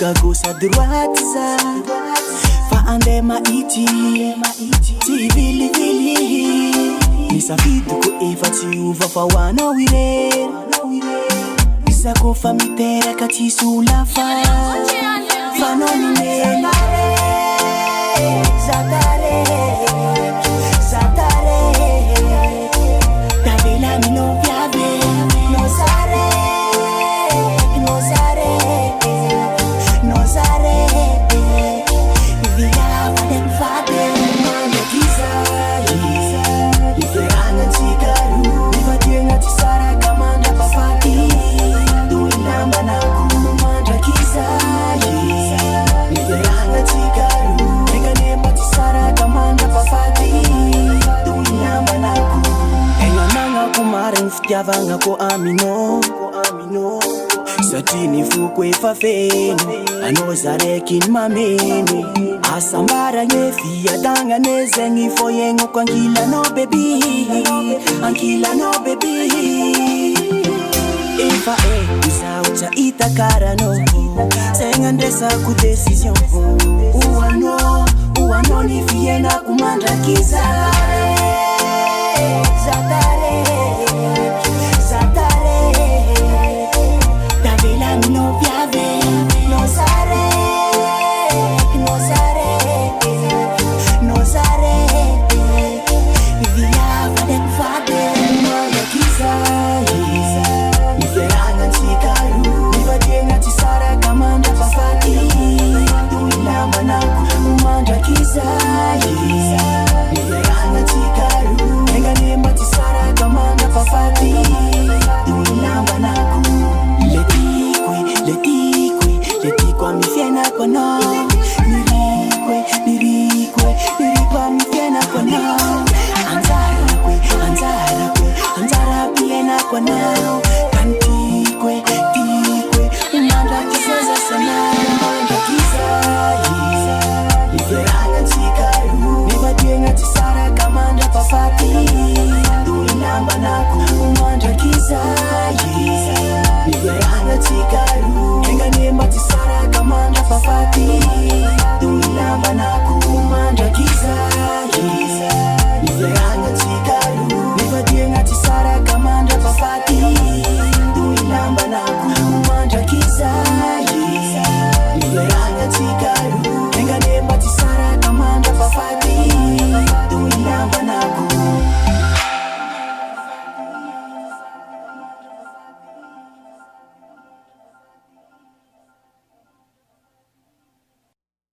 Kako sa droite za fa ande maity tsy vilivily misafidy ko efa tsy ova fa hoanao irery isa kofa miteraka tsisy olafa fanao nimena zatare tavela mino piave nozare via vadem fate manda kizai iferanga tsikaru ifatenga tsara kamanda papati duinamba naku manda kizai iferanga tsikaru enganemba tsara kamanda papati duinamba naku engananga kumareng fitiavanga ko amino satria ny foko efa feno anao zarekiny mameno asambaragny fiadagnane zegny foiegnako ankilanao bebi efa zaho tsa hita karanao zegny andresako décision oanao ny fiainako mandrakizare zatare no piave nozare via vadem fate manda kizai iferanga tsikaru ifatenga tsara kamanda papati duinamba naku manda kizai iferanga tsikaru enganemba tsara kamanda papati duinamba naku Letikwe mi fiena kono Nirikwe mi fiena kono Anzara piena kono